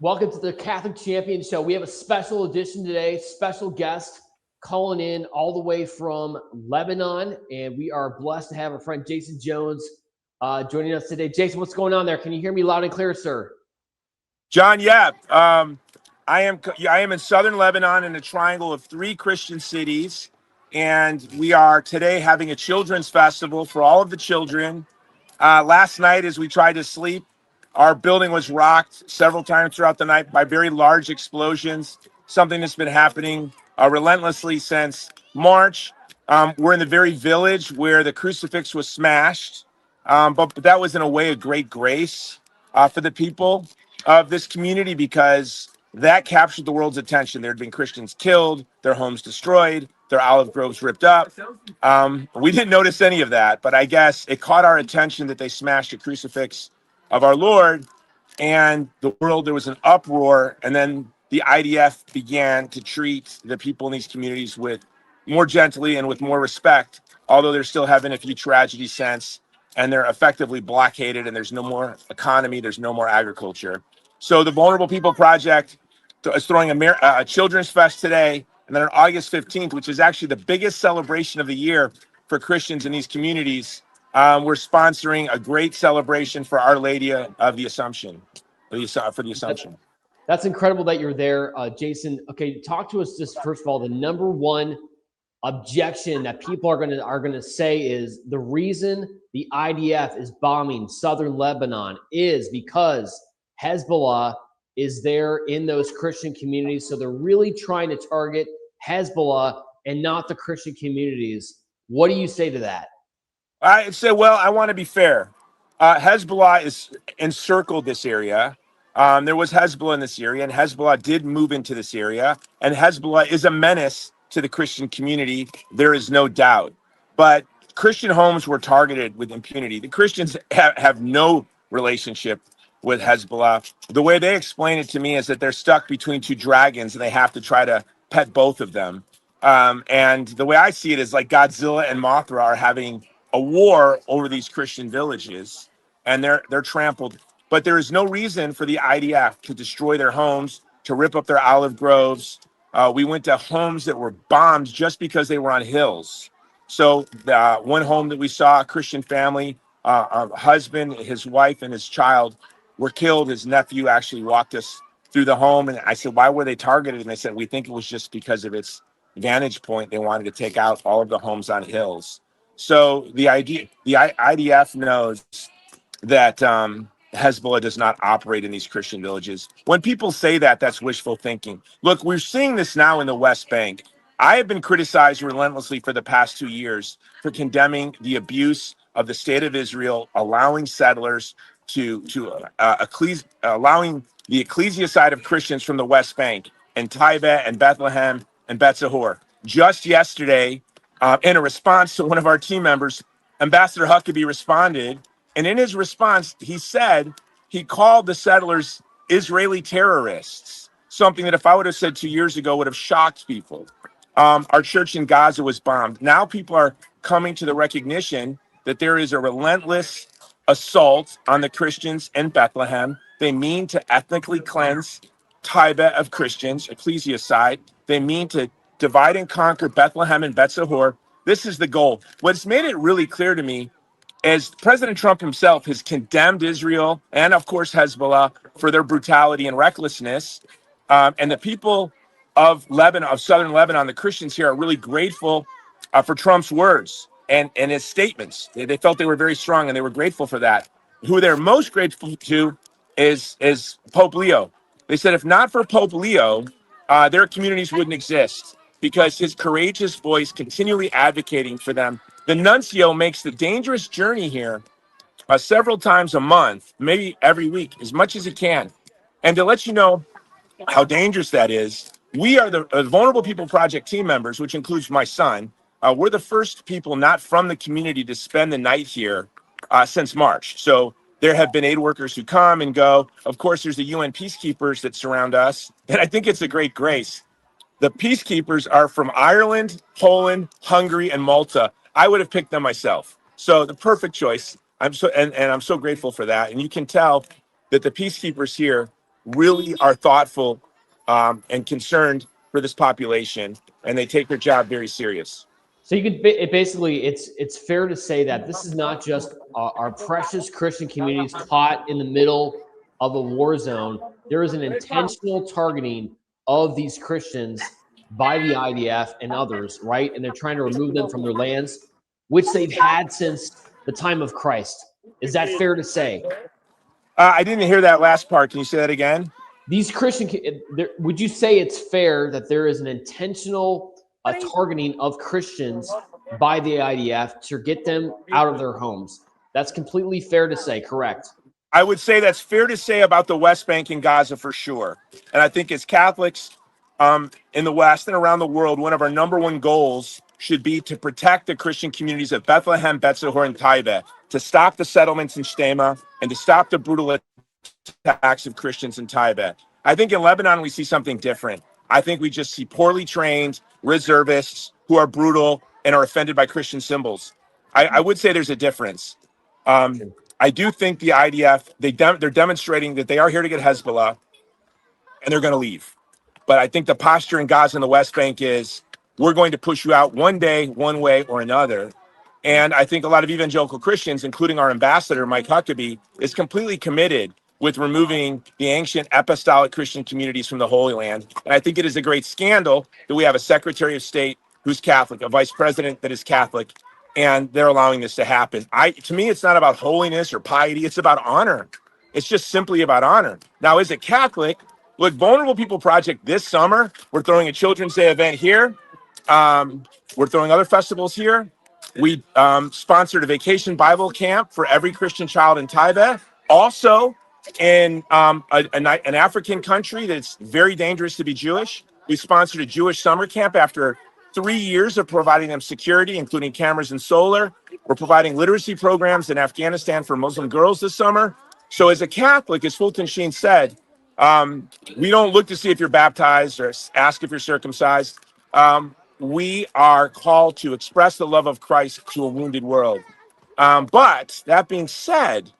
Welcome to the Catholic Champion Show. We have a special edition today, special guest calling in all the way from Lebanon, and we are blessed to have our friend Jason Jones joining us today. Jason, what's going on there? Can you hear me loud and clear, sir? John, I am in Southern Lebanon in a triangle of three Christian cities, and we are today having a children's festival for all of the children. Last night, as we tried to sleep, our building was rocked several times throughout the night by very large explosions, something that's been happening relentlessly since March. We're in the very village where the crucifix was smashed, but that was in a way of great grace for the people of this community because that captured the world's attention. There had been Christians killed, their homes destroyed, their olive groves ripped up. We didn't notice any of that, but I guess it caught our attention that they smashed a crucifix of our Lord, and the world, there was an uproar, and then the IDF began to treat the people in these communities with more gently and with more respect, although they're still having a few tragedies since, and they're effectively blockaded, and there's no more economy, there's no more agriculture. So the Vulnerable People Project is throwing a children's fest today, and then on August 15th, which is actually the biggest celebration of the year for Christians in these communities, we're sponsoring a great celebration for Our Lady of the Assumption, for the Assumption. That's incredible that you're there, Jason. Okay, talk to us just first of all. The number one objection that people are gonna say is the reason the IDF is bombing southern Lebanon is because Hezbollah is there in those Christian communities. So they're really trying to target Hezbollah and not the Christian communities. What do you say to that? I say, well, I want to be fair. Hezbollah is encircled this area. There was Hezbollah in this area, and Hezbollah did move into this area. And Hezbollah is a menace to the Christian community. There is no doubt. But Christian homes were targeted with impunity. The Christians have no relationship with Hezbollah. The way they explain it to me is that they're stuck between two dragons, and they have to try to pet both of them. And the way I see it is like Godzilla and Mothra are having a war over these Christian villages, and they're trampled. But there is no reason for the IDF to destroy their homes, to rip up their olive groves. We went to homes that were bombed just because they were on hills. So the one home that we saw, a Christian family, a husband, his wife, and his child were killed. His nephew actually walked us through the home, and I said, why were they targeted? And they said, we think it was just because of its vantage point. They wanted to take out all of the homes on hills. So the IDF knows that Hezbollah does not operate in these Christian villages. When people say that, that's wishful thinking. Look, we're seeing this now in the West Bank. I have been criticized relentlessly for the past 2 years for condemning the abuse of the state of Israel, allowing settlers allowing the ecclesia side of Christians from the West Bank and Taiba and Bethlehem and Betzahor. Just yesterday, in a response to one of our team members, Ambassador Huckabee responded, and in his response, he said he called the settlers Israeli terrorists, something that if I would have said 2 years ago would have shocked people. Our church in Gaza was bombed. Now people are coming to the recognition that there is a relentless assault on the Christians in Bethlehem. They mean to ethnically cleanse Taiba of Christians, ecclesia side. They mean to divide and conquer Bethlehem and Betzahor. This is the goal. What's made it really clear to me is President Trump himself has condemned Israel and, of course, Hezbollah for their brutality and recklessness. And the people of Lebanon, of Southern Lebanon, the Christians here are really grateful for Trump's words and his statements. They felt they were very strong, and they were grateful for that. Who they're most grateful to is Pope Leo. They said if not for Pope Leo, their communities wouldn't exist, because his courageous voice continually advocating for them. The nuncio makes the dangerous journey here several times a month, maybe every week, as much as he can. And to let you know how dangerous that is, we are the Vulnerable People Project team members, which includes my son. We're the first people not from the community to spend the night here since March. So there have been aid workers who come and go. Of course, there's the UN peacekeepers that surround us. And I think it's a great grace. The peacekeepers are from Ireland, Poland, Hungary, and Malta. I would have picked them myself. So the perfect choice. I'm so grateful for that. And you can tell that the peacekeepers here really are thoughtful and concerned for this population, and they take their job very serious. So you could basically, it's fair to say that this is not just our precious Christian communities caught in the middle of a war zone. There is an intentional targeting of these Christians by the IDF and others, right? And they're trying to remove them from their lands, which they've had since the time of Christ. Is that fair to say? I didn't hear that last part. Can you say that again? These Christian, would you say it's fair that there is an intentional targeting of Christians by the IDF to get them out of their homes? That's completely fair to say, correct? I would say that's fair to say about the West Bank and Gaza for sure. And I think as Catholics in the West and around the world, one of our number one goals should be to protect the Christian communities of Bethlehem, Betzahor, and Taiba, to stop the settlements in Shtema, and to stop the brutal attacks of Christians in Taiba. I think in Lebanon, we see something different. I think we just see poorly trained reservists who are brutal and are offended by Christian symbols. I would say there's a difference. I do think the IDF, they're demonstrating that they are here to get Hezbollah, and they're going to leave. But I think the posture in Gaza and the West Bank is, we're going to push you out one day, one way or another. And I think a lot of evangelical Christians, including our ambassador, Mike Huckabee, is completely committed with removing the ancient apostolic Christian communities from the Holy Land. And I think it is a great scandal that we have a Secretary of State who's Catholic, a Vice President that is Catholic, and they're allowing this to happen. To me, it's not about holiness or piety. It's about honor. It's just simply about honor. Now, as a Catholic, look, Vulnerable People Project this summer, we're throwing a Children's Day event here. We're throwing other festivals here. We sponsored a vacation Bible camp for every Christian child in Tibet. Also, in an African country that's very dangerous to be Jewish, we sponsored a Jewish summer camp after 3 years of providing them security, including cameras and solar. We're providing literacy programs in Afghanistan for Muslim girls this summer. So as a Catholic, as Fulton Sheen said, we don't look to see if you're baptized or ask if you're circumcised. We are called to express the love of Christ to a wounded world. But that being said,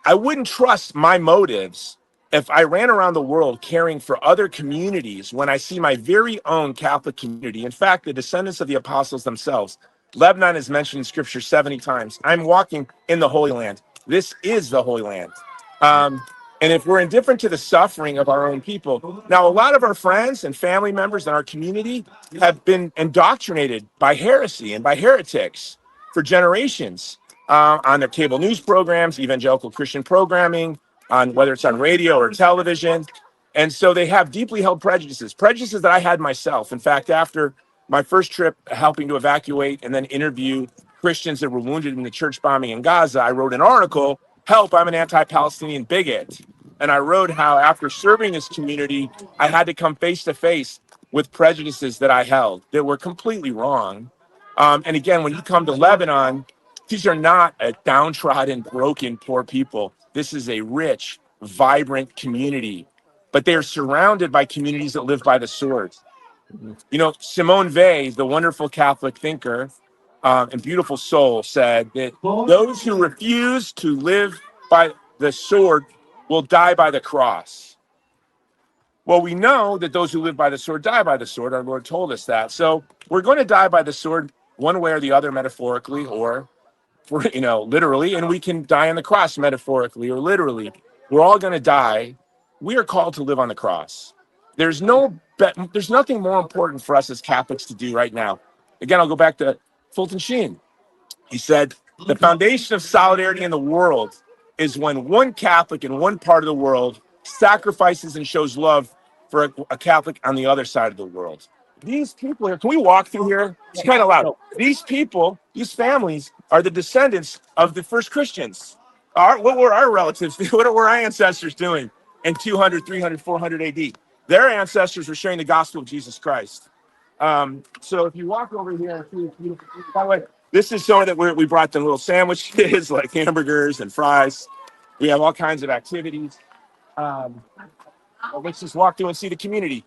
I wouldn't trust my motives if I ran around the world caring for other communities when I see my very own Catholic community. In fact, the descendants of the apostles themselves. Lebanon is mentioned in Scripture 70 times. I'm walking in the Holy Land. This is the Holy Land. And if we're indifferent to the suffering of our own people, now a lot of our friends and family members in our community have been indoctrinated by heresy and by heretics for generations on their cable news programs, evangelical Christian programming, on whether it's on radio or television. And so they have deeply held prejudices that I had myself. In fact, after my first trip helping to evacuate and then interview Christians that were wounded in the church bombing in Gaza, I wrote an article, Help, I'm an anti-Palestinian bigot. And I wrote how after serving this community, I had to come face to face with prejudices that I held that were completely wrong. And again, when you come to Lebanon, these are not a downtrodden, broken, poor people. This is a rich, vibrant community, but they are surrounded by communities that live by the sword. You know, Simone Weil, the wonderful Catholic thinker and beautiful soul, said that those who refuse to live by the sword will die by the cross. Well, we know that those who live by the sword die by the sword. Our Lord told us that. So we're going to die by the sword one way or the other, metaphorically, or literally, and we can die on the cross metaphorically or literally. We're all going to die. We are called to live on the cross. There's nothing more important for us as Catholics to do right now. Again, I'll go back to Fulton Sheen. He said, the foundation of solidarity in the world is when one Catholic in one part of the world sacrifices and shows love for a Catholic on the other side of the world. These people here, can we walk through here? It's kind of loud. These people, these families, are the descendants of the first Christians. What were our relatives? What were our ancestors doing in 200, 300, 400 AD? Their ancestors were sharing the gospel of Jesus Christ. So if you walk over here, by the way, this is so that we brought them little sandwiches like hamburgers and fries. We have all kinds of activities. Let's just walk through and see the community.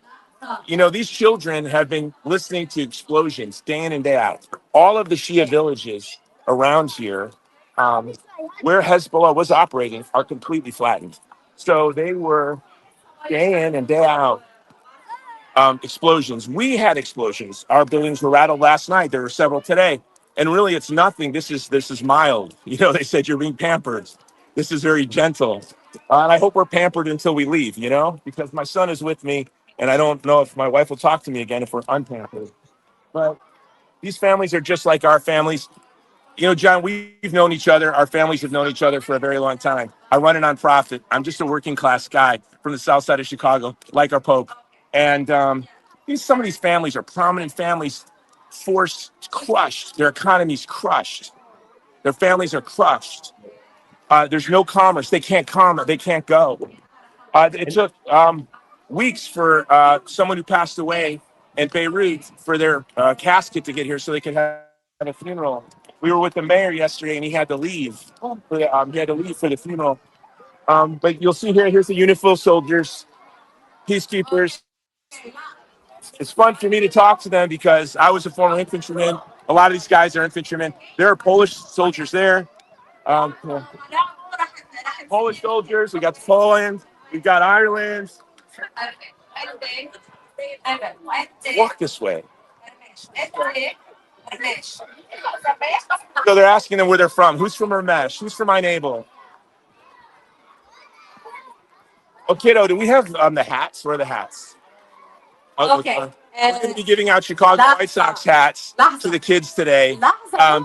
You know, these children have been listening to explosions day in and day out. All of the Shia villages around here, where Hezbollah was operating, are completely flattened. So they were day in and day out. Explosions. We had explosions. Our buildings were rattled last night. There were several today. And really, it's nothing. This is mild. You know, they said you're being pampered. This is very gentle. And I hope we're pampered until we leave, you know, because my son is with me. And I don't know if my wife will talk to me again if we're unpampered. But these families are just like our families. You know, John, we've known each other. Our families have known each other for a very long time. I run a nonprofit. I'm just a working class guy from the south side of Chicago, like our Pope. And some of these families are prominent families, forced, crushed. Their economy's crushed. Their families are crushed. There's no commerce. They can't come. They can't go. It took weeks for someone who passed away in Beirut for their casket to get here so they could have a funeral. We were with the mayor yesterday, and he had to leave. He had to leave for the funeral. But you'll see here's the unit full of soldiers, peacekeepers. It's fun for me to talk to them because I was a former infantryman. A lot of these guys are infantrymen. There are Polish soldiers there. Polish soldiers. We got Poland. We got Ireland. Walk this way. So they're asking them where they're from. Who's from Ramesh? Who's from Enable? Oh, kiddo, do we have the hats? Where are the hats? Okay. We're going to be giving out Chicago White Sox hats to the kids today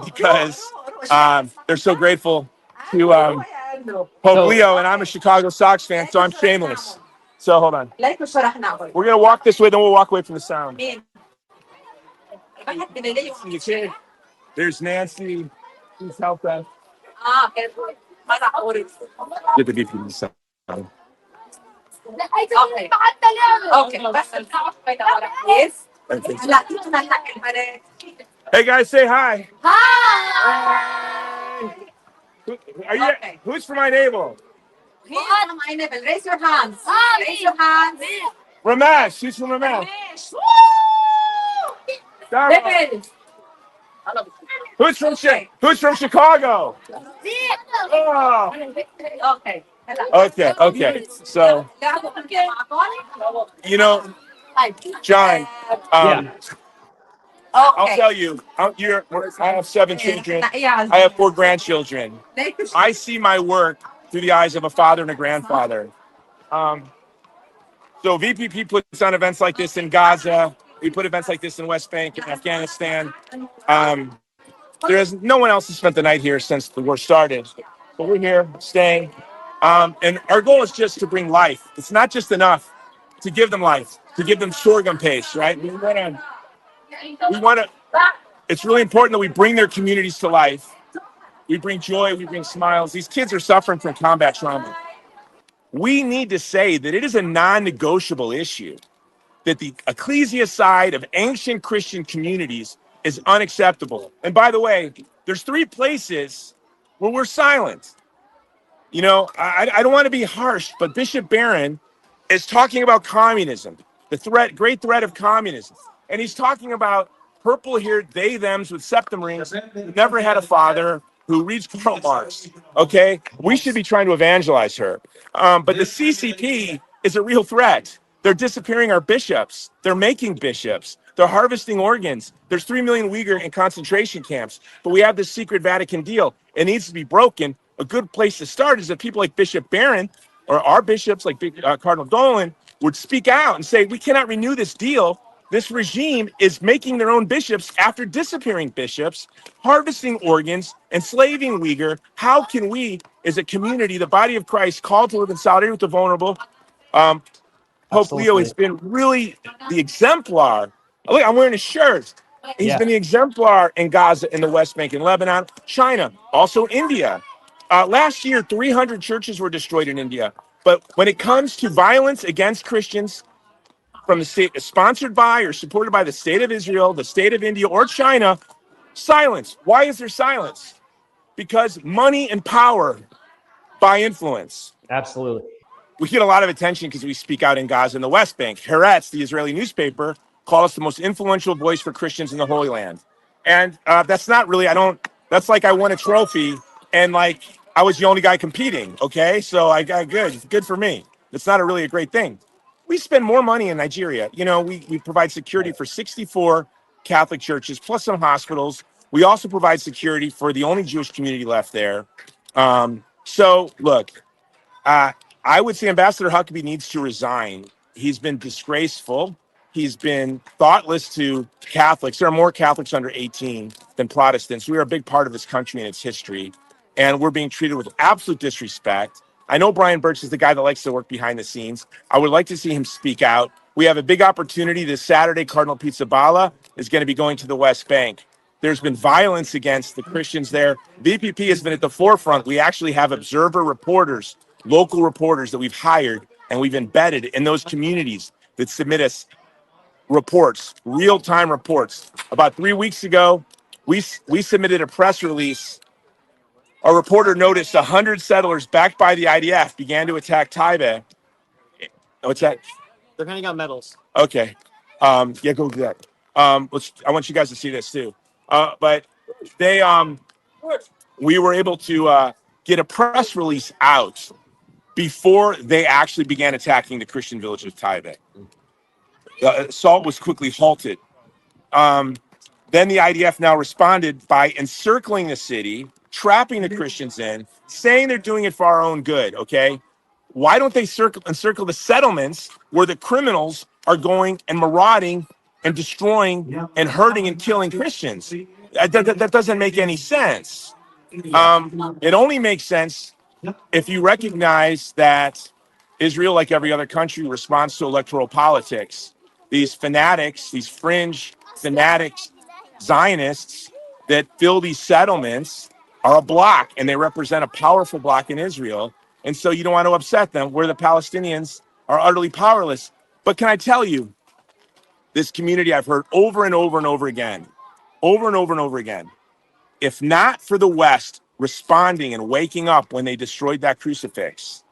because they're so grateful to Pope Leo, and I'm a Chicago Sox fan, so I'm shameless. So hold on. We're going to walk this way, then we'll walk away from the sound. There's Nancy. She's helped us. Get the beef from the sound. Hey guys, say hi. Hi. Are you? Okay. Who's from Enable? He's from Enable. Raise your hands. Raise your hands. Ramesh. Who's from Ramesh? Who's from Chicago? Oh. Okay. So, you know, John, I'll tell you, I have 7 children. I have 4 grandchildren. I see my work through the eyes of a father and a grandfather. So VPP puts on events like this in Gaza. We put events like this in West Bank and Afghanistan. No one else has spent the night here since the war started. But we're here, staying. And our goal is just to bring life. It's not just enough to give them life, to give them sorghum paste, right? We want to, it's really important that we bring their communities to life. We bring joy, we bring smiles. These kids are suffering from combat trauma. We need to say that it is a non-negotiable issue that the ecclesiocide of ancient Christian communities is unacceptable. And by the way, there's 3 places where we're silent. You know, I don't want to be harsh, but Bishop Barron is talking about communism, the great threat of communism. And he's talking about purple-haired they-thems with septum rings who never had a father, who reads Karl Marx, okay? We should be trying to evangelize her. But the CCP is a real threat. They're disappearing our bishops. They're making bishops. They're harvesting organs. There's 3 million Uyghur in concentration camps. But we have this secret Vatican deal. It needs to be broken. A good place to start is that people like Bishop Barron or our bishops like Cardinal Dolan would speak out and say, we cannot renew this deal. This regime is making their own bishops after disappearing bishops, harvesting organs, enslaving Uyghur. How can we, as a community, the body of Christ, called to live in solidarity with the vulnerable? Pope Leo has been really the exemplar. Look, I'm wearing a shirt. He's been the exemplar in Gaza, in the West Bank, in Lebanon, China, also India. Last year, 300 churches were destroyed in India. But when it comes to violence against Christians from the state, sponsored by or supported by the state of Israel, the state of India, or China, silence. Why is there silence? Because money and power buy influence. Absolutely. We get a lot of attention because we speak out in Gaza and the West Bank. Haaretz, the Israeli newspaper, call us the most influential voice for Christians in the Holy Land. And that's not really, that's like I won a trophy and like I was the only guy competing, okay? So I got good for me. It's not really a great thing. we spend more money in Nigeria. You know, we provide security for 64 Catholic churches, plus some hospitals. We also provide security for the only Jewish community left there. So, look, I would say Ambassador Huckabee needs to resign. He's been disgraceful. He's been thoughtless to Catholics. There are more Catholics under 18 than Protestants. We are a big part of this country and its history, and we're being treated with absolute disrespect. I know Brian Birch is the guy that likes to work behind the scenes. I would like to see him speak out. We have a big opportunity this Saturday. Cardinal Pizzaballa is going to be going to the West Bank. There's been violence against the Christians there. VPP has been at the forefront. We actually have observer reporters, local reporters that we've hired and we've embedded in those communities that submit us reports, real-time reports. About 3 weeks ago, we submitted a press release. A reporter noticed 100 settlers backed by the IDF began to attack Taibe. What's that? They're handing out medals. Okay. Yeah, go do that. I want you guys to see this too. But they, we were able to get a press release out before they actually began attacking the Christian village of Taibe. The assault was quickly halted. Then the IDF now responded by encircling the city, trapping the Christians in, saying they're doing it for our own good, okay? Why don't they encircle the settlements where the criminals are going and marauding and destroying and hurting and killing Christians? That doesn't make any sense. It only makes sense if you recognize that Israel, like every other country, responds to electoral politics. These fanatics, these fringe fanatics, Zionists that fill these settlements are a bloc, and they represent a powerful bloc in Israel. And so you don't want to upset them, where the Palestinians are utterly powerless. But can I tell you, this community I've heard over and over and over again, if not for the West responding and waking up when they destroyed that crucifix,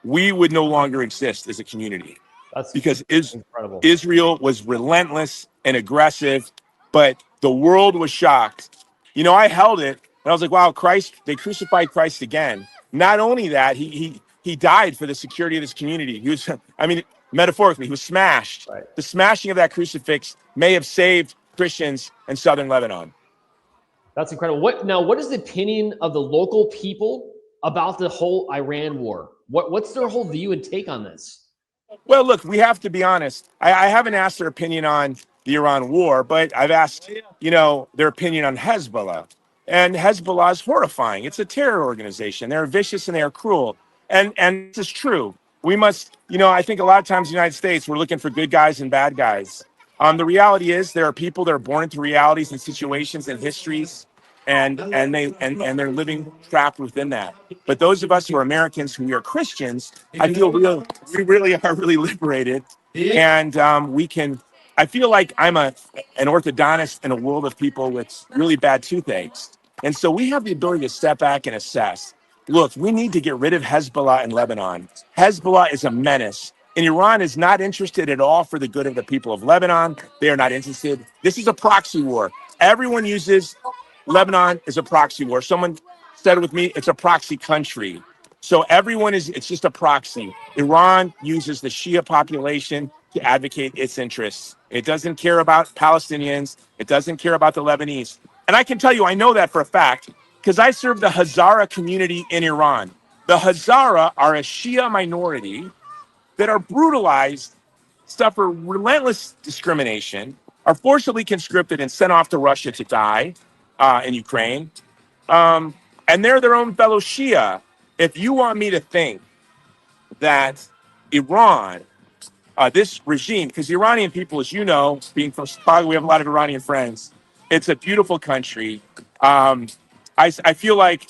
we would no longer exist as a community. That's because incredible. Israel was relentless and aggressive, but the world was shocked. You know, I held it and I was like, wow, Christ, they crucified Christ again. Not only that, he died for the security of this community. He was, I mean, metaphorically, he was smashed. Right. The smashing of that crucifix may have saved Christians in Southern Lebanon. That's incredible. What is the opinion of the local people about the whole Iran war? What's their whole view and take on this? Well, look, we have to be honest. I haven't asked their opinion on the Iran war, but I've asked, their opinion on Hezbollah. And Hezbollah is horrifying. It's a terror organization. They're vicious and they are cruel. And this is true. We must, I think a lot of times in the United States, we're looking for good guys and bad guys. The reality is there are people that are born into realities and situations and histories, and they're living trapped within that. But those of us who are Americans, who are Christians, I feel we really are really liberated, and I feel like I'm an orthodontist in a world of people with really bad toothaches, and so we have the ability to step back and assess. Look, we need to get rid of Hezbollah in Lebanon. Hezbollah is a menace. And Iran is not interested at all for the good of the people of Lebanon. They are not interested. This is a proxy war. Everyone uses Lebanon as a proxy war. Someone said it with me, it's a proxy country. So it's just a proxy. Iran uses the Shia population to advocate its interests. It doesn't care about Palestinians. It doesn't care about the Lebanese. And I can tell you, I know that for a fact, because I serve the Hazara community in Iran. The Hazara are a Shia minority that are brutalized, suffer relentless discrimination, are forcibly conscripted and sent off to Russia to die in Ukraine. And they're their own fellow Shia. If you want me to think that Iran, this regime, because the Iranian people, as you know, being from Chicago, we have a lot of Iranian friends. It's a beautiful country. I feel like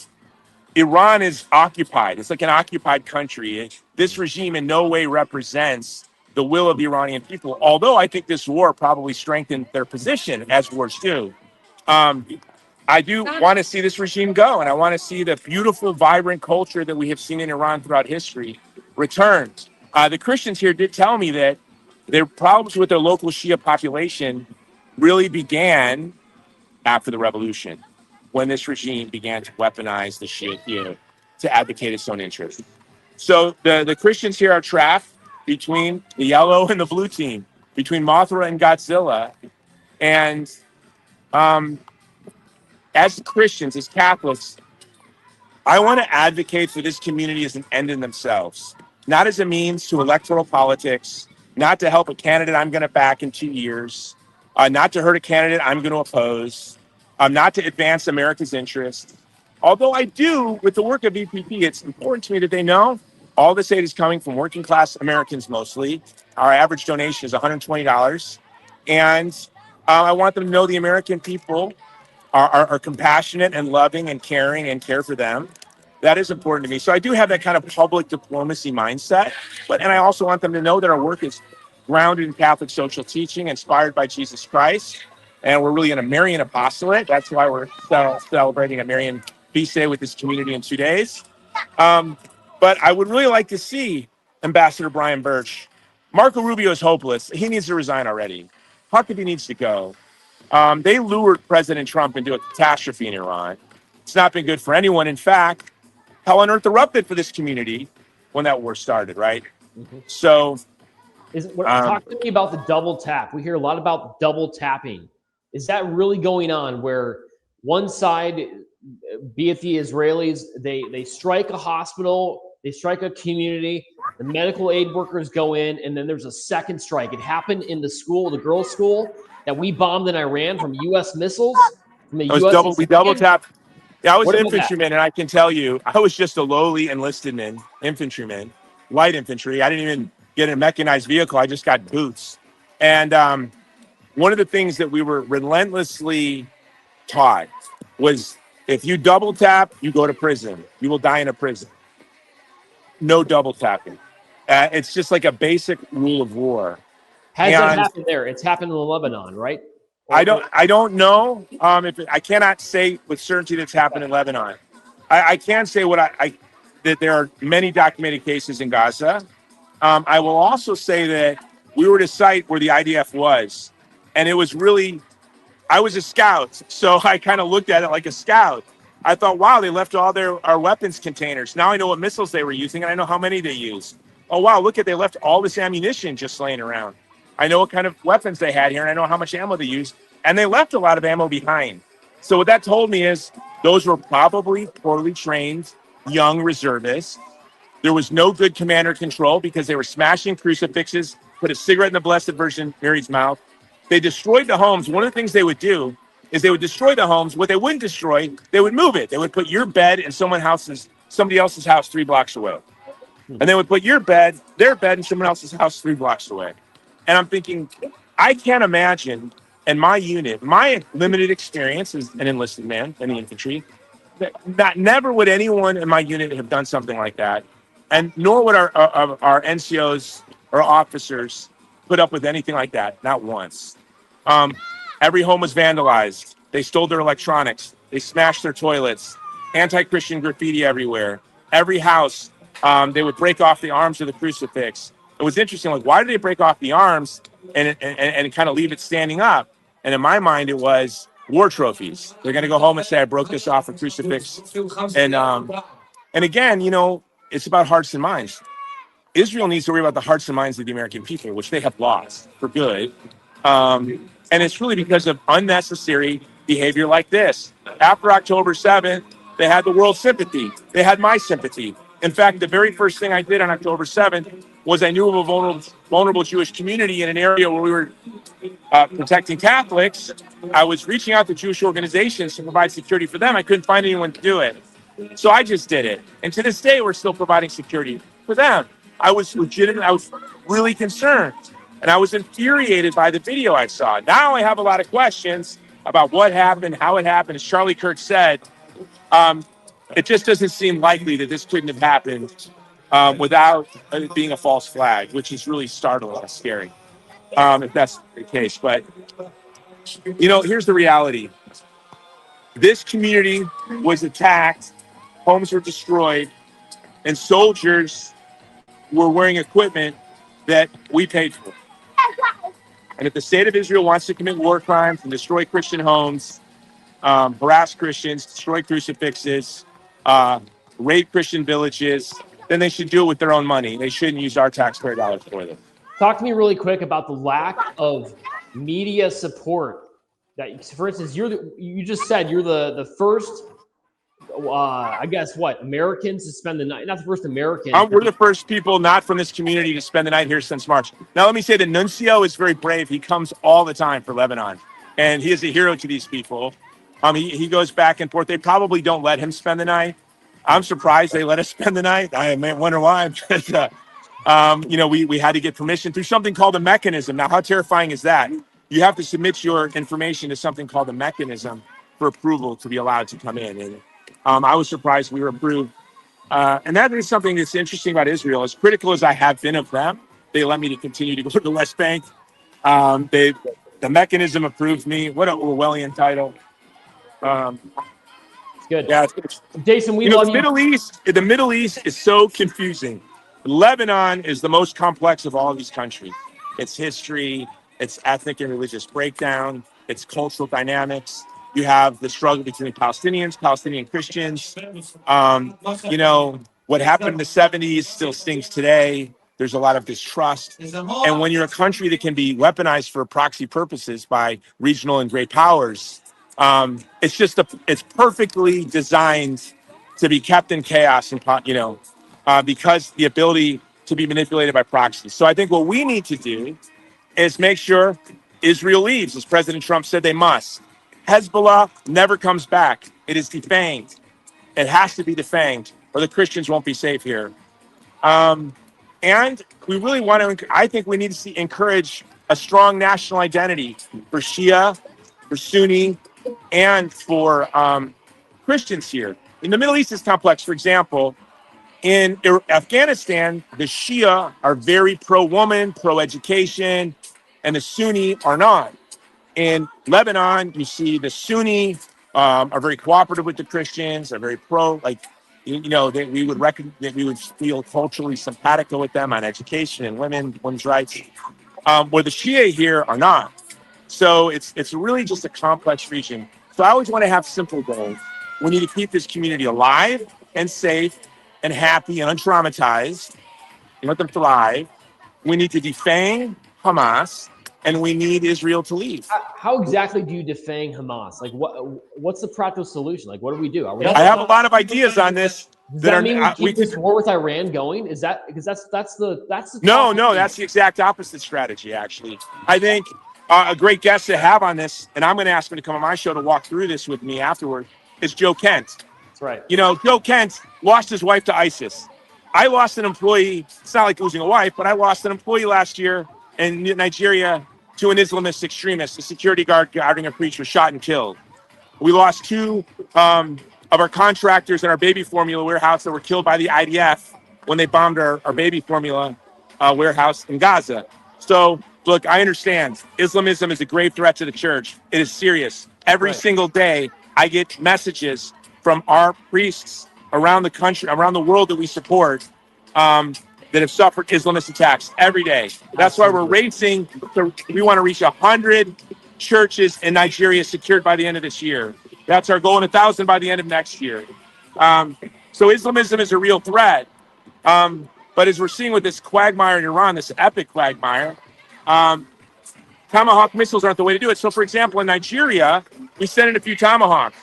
Iran is occupied. It's like an occupied country. This regime in no way represents the will of the Iranian people, although I think this war probably strengthened their position, as wars do. I do want to see this regime go, and I want to see the beautiful, vibrant culture that we have seen in Iran throughout history return. The Christians here did tell me that their problems with their local Shia population really began after the revolution, when this regime began to weaponize the Shia here to advocate its own interests. So the Christians here are trapped. between the yellow and the blue team, between Mothra and Godzilla. And as Christians, as Catholics, I want to advocate for this community as an end in themselves, not as a means to electoral politics, not to help a candidate I'm going to back in 2 years, not to hurt a candidate I'm going to oppose, not to advance America's interests. Although I do, with the work of EPP, it's important to me that they know all this aid is coming from working class Americans mostly. Our average donation is $120. And I want them to know the American people are compassionate and loving and caring and care for them. That is important to me. So I do have that kind of public diplomacy mindset, and I also want them to know that our work is grounded in Catholic social teaching, inspired by Jesus Christ, and we're really in a Marian apostolate. That's why we're celebrating a Marian feast day with this community in 2 days. But I would really like to see Ambassador Brian Birch. Marco Rubio is hopeless. He needs to resign already. Huckabee needs to go. They lured President Trump into a catastrophe in Iran. It's not been good for anyone. In fact, hell on earth erupted for this community when that war started, right? Mm-hmm. So, talk to me about the double tap. We hear a lot about double tapping. Is that really going on where one side, be it the Israelis, they strike a hospital, they strike a community, the medical aid workers go in, and then there's a second strike. It happened in the school, the girls' school, that we bombed in Iran from U.S. missiles. From the US we double tapped. Yeah, I was an infantryman, and I can tell you, I was just a lowly enlisted infantryman, light infantry. I didn't even get a mechanized vehicle. I just got boots. And one of the things that we were relentlessly taught was if you double tap, you go to prison. You will die in a prison. No double tapping. It's just like a basic rule of war. Has that happened there? It's happened in Lebanon, right? I don't know. I cannot say with certainty that's happened in Lebanon. I can say that there are many documented cases in Gaza. I will also say that we were at a site where the IDF was, and it was really, I was a scout, so I kind of looked at it like a scout. I thought, wow, they left all our weapons containers. Now I know what missiles they were using, and I know how many they used. Oh, wow, look at, they left all this ammunition just laying around. I know what kind of weapons they had here, and I know how much ammo they used, and they left a lot of ammo behind. So what that told me is those were probably poorly trained young reservists. There was no good commander control because they were smashing crucifixes, put a cigarette in the Blessed Virgin Mary's mouth. They destroyed the homes. One of the things they would do is they would destroy the homes. What they wouldn't destroy, they would move it. They would put your bed in somebody else's house 3 blocks away. And they would put their bed in someone else's house 3 blocks away. And I'm thinking, I can't imagine in my unit, my limited experience as an enlisted man in the infantry, that never would anyone in my unit have done something like that. And nor would our NCOs or officers put up with anything like that, not once. Every home was vandalized. They stole their electronics. They smashed their toilets. Anti-Christian graffiti everywhere. Every house, they would break off the arms of the crucifix. It was interesting, like, why did they break off the arms and kind of leave it standing up? And in my mind, it was war trophies. They're going to go home and say, I broke this off a crucifix. And again, it's about hearts and minds. Israel needs to worry about the hearts and minds of the American people, which they have lost for good. And it's really because of unnecessary behavior like this. After October 7th, they had the world's sympathy. They had my sympathy. In fact, the very first thing I did on October 7th was I knew of a vulnerable Jewish community in an area where we were protecting Catholics. I was reaching out to Jewish organizations to provide security for them. I couldn't find anyone to do it. So I just did it. And to this day, we're still providing security for them. I was legitimate. I was really concerned. And I was infuriated by the video I saw. Now I have a lot of questions about what happened, how it happened. As Charlie Kirk said, it just doesn't seem likely that this couldn't have happened without it being a false flag, which is really startling and scary, if that's the case. But, here's the reality. This community was attacked, homes were destroyed, and soldiers were wearing equipment that we paid for. And if the state of Israel wants to commit war crimes and destroy Christian homes, harass Christians, destroy crucifixes, raid Christian villages, then they should do it with their own money. They shouldn't use our taxpayer dollars for them. Talk to me really quick about the lack of media support. That, for instance, you just said you're the first, I guess, what, Americans to spend the night? Not the first American. We're the first people not from this community to spend the night here since March. Now, let me say the nuncio is very brave. He comes all the time for Lebanon, and he is a hero to these people. He goes back and forth. They probably don't let him spend the night. I'm surprised they let us spend the night. I may wonder why. But, we had to get permission through something called a mechanism. Now, how terrifying is that? You have to submit your information to something called a mechanism for approval to be allowed to come in. And I was surprised we were approved. And that is something that's interesting about Israel. As critical as I have been of them, they let me to continue to go to the West Bank. The mechanism approved me. What an Orwellian title. It's good. Yeah, Jason, we love you. The Middle East is so confusing. Lebanon is the most complex of all of these countries. Its history, its ethnic and religious breakdown, its cultural dynamics. You have the struggle between Palestinians, Palestinian Christians. What happened in the 70s still stings today. There's a lot of distrust. And when you're a country that can be weaponized for proxy purposes by regional and great powers, it's perfectly designed to be kept in chaos and, because the ability to be manipulated by proxies. So I think what we need to do is make sure Israel leaves, as President Trump said they must. Hezbollah never comes back. It is defanged. It has to be defanged, or the Christians won't be safe here. And we really I think we need to encourage a strong national identity for Shia, for Sunni, and for Christians here. In the Middle East is complex. For example, in Afghanistan, the Shia are very pro-woman, pro-education, and the Sunni are not. In Lebanon, you see the Sunni are very cooperative with the Christians, are very pro, we would feel culturally simpatico with them on education and women's rights, where the Shia here are not. So it's really just a complex region. So I always want to have simple goals. We need to keep this community alive and safe and happy and untraumatized and let them thrive. We need to defang Hamas, and we need Israel to leave. How exactly do you defang Hamas? Like, what's the practical solution? Like, what do we do? I have a lot of ideas on this. Does that mean we keep this war with Iran going? Is that because that's the no, that's the exact opposite strategy. Actually, I think a great guest to have on this, and I'm going to ask him to come on my show to walk through this with me afterward, is Joe Kent. That's right. Joe Kent lost his wife to ISIS. I lost an employee. It's not like losing a wife, but I lost an employee last year in Nigeria to an Islamist extremist. A security guard guarding a preacher was shot and killed. We lost two of our contractors in our baby formula warehouse that were killed by the IDF when they bombed our baby formula warehouse in Gaza. So, look, I understand Islamism is a grave threat to the church. It is serious. Every single day, I get messages from our priests around the country, around the world that we support, that have suffered Islamist attacks every day. That's why we're racing. We want to reach 100 churches in Nigeria secured by the end of this year. That's our goal, and 1,000 by the end of next year. So Islamism is a real threat. But as we're seeing with this quagmire in Iran, this epic quagmire, Tomahawk missiles aren't the way to do it. So, for example, in Nigeria, we sent in a few Tomahawks.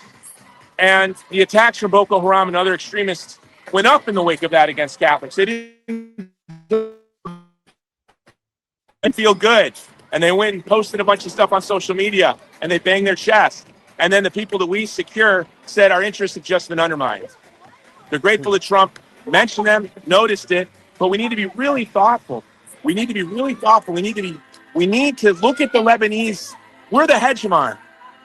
And the attacks from Boko Haram and other extremists went up in the wake of that against Catholics. They didn't feel good. And they went and posted a bunch of stuff on social media, and they banged their chest. And then the people that we secure said our interests have just been undermined. They're grateful that Trump mentioned them, noticed it, but we need to be really thoughtful. We need to look at the Lebanese. We're the hegemon.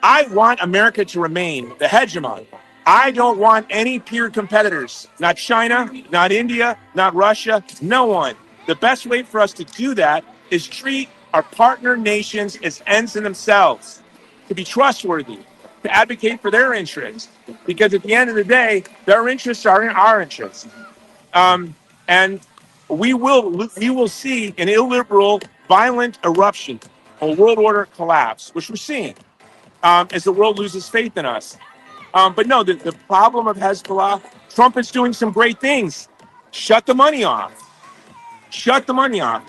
I want America to remain the hegemon. I don't want any peer competitors, not China, not India, not Russia, no one. The best way for us to do that is treat our partner nations as ends in themselves, to be trustworthy, to advocate for their interests, because at the end of the day, their interests are in our interests. And we will see an illiberal, violent eruption, a world order collapse, which we're seeing as the world loses faith in us. But no, the problem of Hezbollah, Trump is doing some great things. Shut the money off. Shut the money off.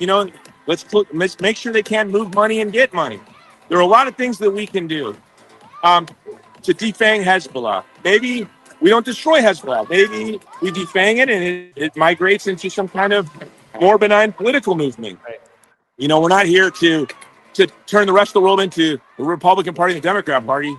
Let's make sure they can't move money and get money. There are a lot of things that we can do to defang Hezbollah. Maybe we don't destroy Hezbollah. Maybe we defang it and it migrates into some kind of more benign political movement. Right. We're not here to turn the rest of the world into the Republican Party and the Democrat Party.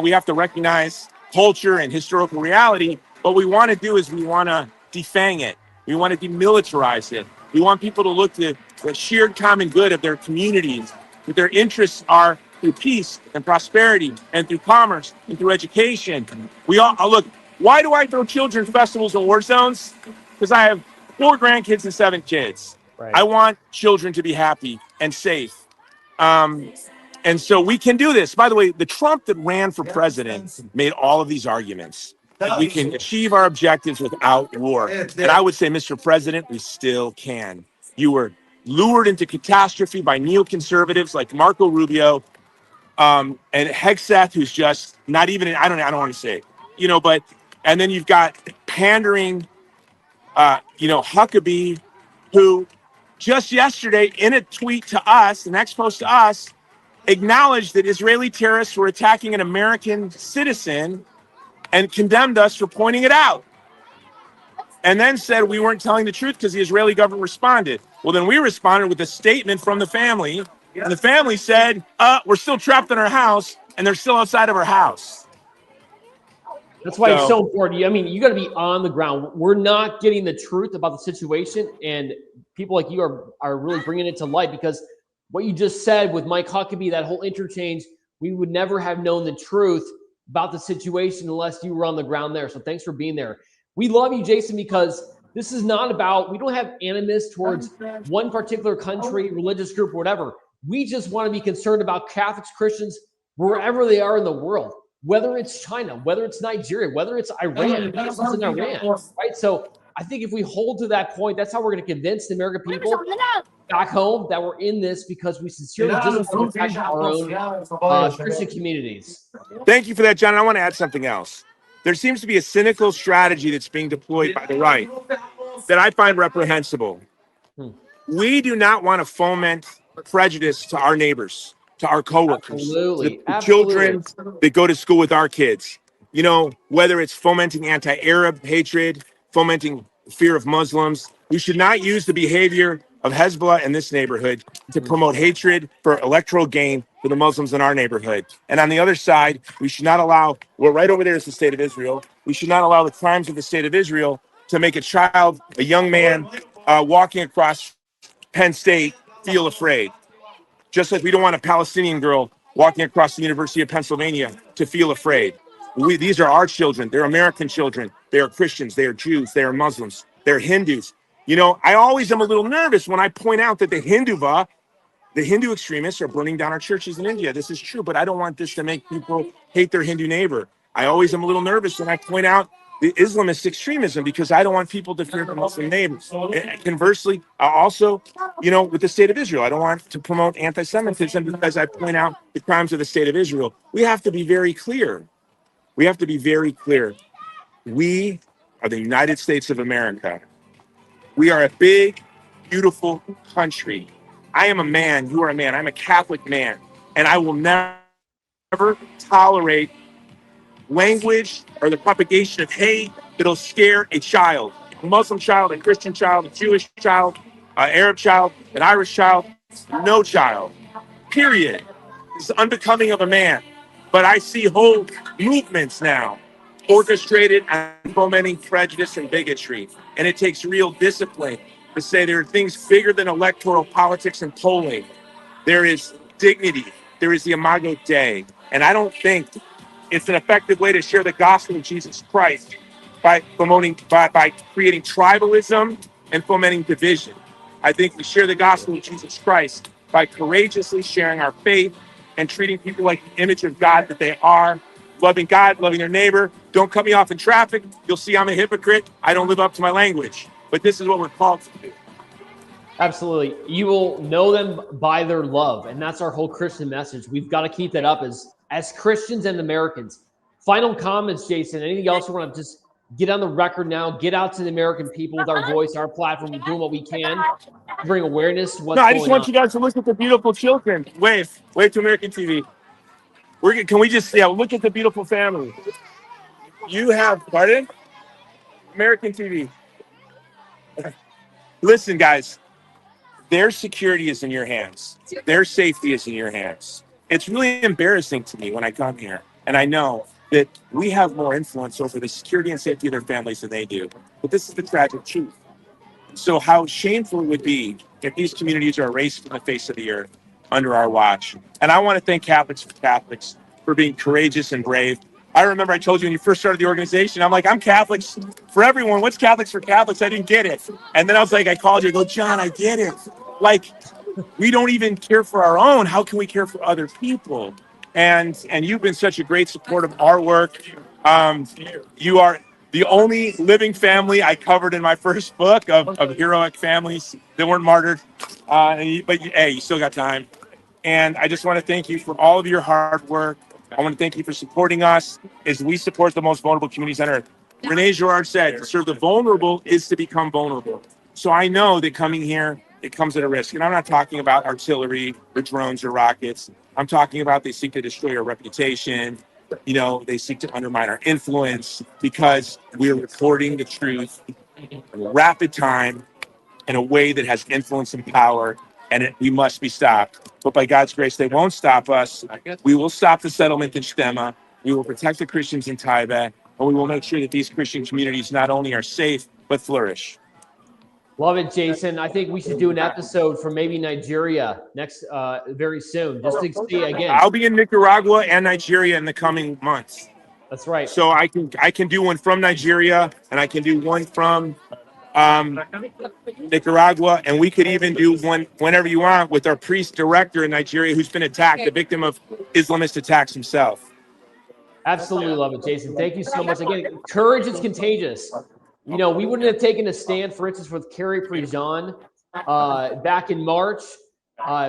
We have to recognize culture and historical reality. What we want to do is we want to defang it. We want to demilitarize it. We want people to look to the shared common good of their communities, that their interests are through peace and prosperity and through commerce and through education. We all look, why do I throw children's festivals in war zones? Because I have 4 grandkids and 7 kids. Right. I want children to be happy and safe. And so we can do this. By the way, the Trump that ran for president made all of these arguments. We can achieve our objectives without war. And I would say, Mr. President, we still can. You were lured into catastrophe by neoconservatives like Marco Rubio and Hegseth, who's just not even, I don't want to say it, but, and then you've got pandering, Huckabee, who just yesterday in a tweet to us, an ex-post to us, acknowledged that Israeli terrorists were attacking an American citizen and condemned us for pointing it out. And then said we weren't telling the truth because the Israeli government responded. Well, then we responded with a statement from the family. And the family said, we're still trapped in our house, and they're still outside of our house. That's why it's so important. I mean, you got to be on the ground. We're not getting the truth about the situation, and people like you are really bringing it to light, because what you just said with Mike Huckabee, that whole interchange, we would never have known the truth about the situation unless you were on the ground there. So thanks for being there. We love you, Jason, because this is not about, we don't have animus towards one particular country, religious group, or whatever. We just want to be concerned about Catholics, Christians, wherever they are in the world, whether it's China, whether it's Nigeria, whether it's Iran, right? So I think if we hold to that point, that's how we're going to convince the American people back home that we're in this, because we sincerely just want to protect our own Christian communities. Thank you for that, John. I want to add something else. There seems to be a cynical strategy that's being deployed by the right that I find reprehensible. We do not want to foment prejudice to our neighbors, to our coworkers, Absolutely. the children that go to school with our kids. Whether it's fomenting anti-Arab hatred, fomenting fear of Muslims. We should not use the behavior of Hezbollah in this neighborhood to promote hatred for electoral gain for the Muslims in our neighborhood. And on the other side, we should not allow, right over there is the state of Israel. We should not allow the crimes of the state of Israel to make a young man walking across Penn State feel afraid. Just like we don't want a Palestinian girl walking across the University of Pennsylvania to feel afraid. These are our children. They're American children. They are Christians. They are Jews. They are Muslims. They're Hindus. I always am a little nervous when I point out that the Hindu extremists are burning down our churches in India. This is true, but I don't want this to make people hate their Hindu neighbor. I always am a little nervous when I point out the Islamist extremism, because I don't want people to fear their Muslim neighbors. And conversely, also, with the state of Israel, I don't want to promote anti-Semitism because I point out the crimes of the state of Israel. We have to be very clear. We have to be very clear. We are the United States of America. We are a big, beautiful country. I am a man. You are a man. I'm a Catholic man. And I will never tolerate language or the propagation of hate that'll scare a child, a Muslim child, a Christian child, a Jewish child, an Arab child, an Irish child, no child, period. It's unbecoming of a man. But I see whole movements now orchestrated and fomenting prejudice and bigotry. And it takes real discipline to say there are things bigger than electoral politics and polling. There is dignity. There is the Imago Dei. And I don't think it's an effective way to share the gospel of Jesus Christ by creating tribalism and fomenting division. I think we share the gospel of Jesus Christ by courageously sharing our faith and treating people like the image of God that they are, loving God, loving their neighbor. Don't cut me off in traffic. You'll see I'm a hypocrite. I don't live up to my language. But this is what we're called to do. Absolutely. You will know them by their love. And that's our whole Christian message. We've got to keep that up as Christians and Americans. Final comments, Jason. Anything else you want to just get on the record now, get out to the American people with our voice, our platform, we're doing what we can to bring awareness to what's No, I going just want on. you guys to look at the beautiful children. Wave to American TV. Can we just look at the beautiful family? You have, pardon? American TV. Listen, guys, their security is in your hands. Their safety is in your hands. It's really embarrassing to me when I come here, and I know that we have more influence over the security and safety of their families than they do. But this is the tragic truth. So how shameful it would be if these communities are erased from the face of the earth under our watch. And I want to thank Catholics for being courageous and brave. I remember I told you when you first started the organization, I'm like, I'm Catholics for everyone. What's Catholics for Catholics? I didn't get it. And then I was like, I called you, I go, John, I get it. Like, we don't even care for our own. How can we care for other people? And you've been such a great support of our work. You are the only living family I covered in my first book of heroic families that weren't martyred. But hey, you still got time. And I just want to thank you for all of your hard work. I want to thank you for supporting us as we support the most vulnerable communities on earth. Renee Girard said, to serve the vulnerable is to become vulnerable. So I know that coming here, it comes at a risk. And I'm not talking about artillery or drones or rockets. I'm talking about they seek to destroy our reputation. They seek to undermine our influence because we're reporting the truth in rapid time in a way that has influence and power, and we must be stopped. But by God's grace, they won't stop us. We will stop the settlement in Shtema. We will protect the Christians in Tibet, and we will make sure that these Christian communities not only are safe, but flourish. Love it, Jason. I think we should do an episode from maybe Nigeria next, very soon, just to see again. I'll be in Nicaragua and Nigeria in the coming months. That's right. So I can do one from Nigeria, and I can do one from Nicaragua, and we could even do one whenever you want with our priest director in Nigeria who's been attacked, the victim of Islamist attacks himself. Absolutely love it, Jason. Thank you so much. Again, courage is contagious. We wouldn't have taken a stand, for instance, with Carrie Prejean back in March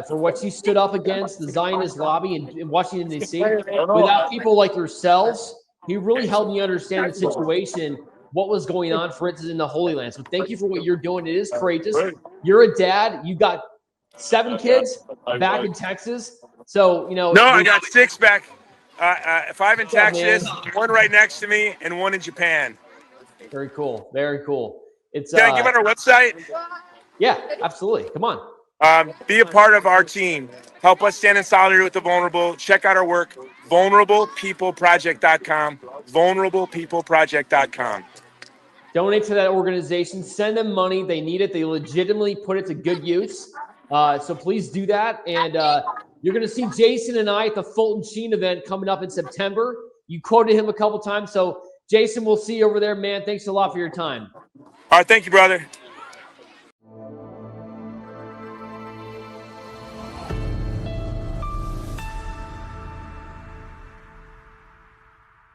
for what she stood up against the Zionist lobby in Washington, D.C. Without people like yourselves, he really helped me understand the situation, what was going on, for instance, in the Holy Land. So thank you for what you're doing. It is courageous. You're a dad. You got 7 kids back in Texas. So, No, I got 6 back. 5 in Texas, 1 right next to me, and 1 in Japan. Very cool. Very cool. Can I give out our website? Yeah, absolutely. Come on. Be a part of our team. Help us stand in solidarity with the vulnerable. Check out our work, vulnerablepeopleproject.com, vulnerablepeopleproject.com. Donate to that organization. Send them money. They need it. They legitimately put it to good use. So please do that. And you're going to see Jason and I at the Fulton Sheen event coming up in September. You quoted him a couple times. So, Jason, we'll see you over there, man. Thanks a lot for your time. All right. Thank you, brother.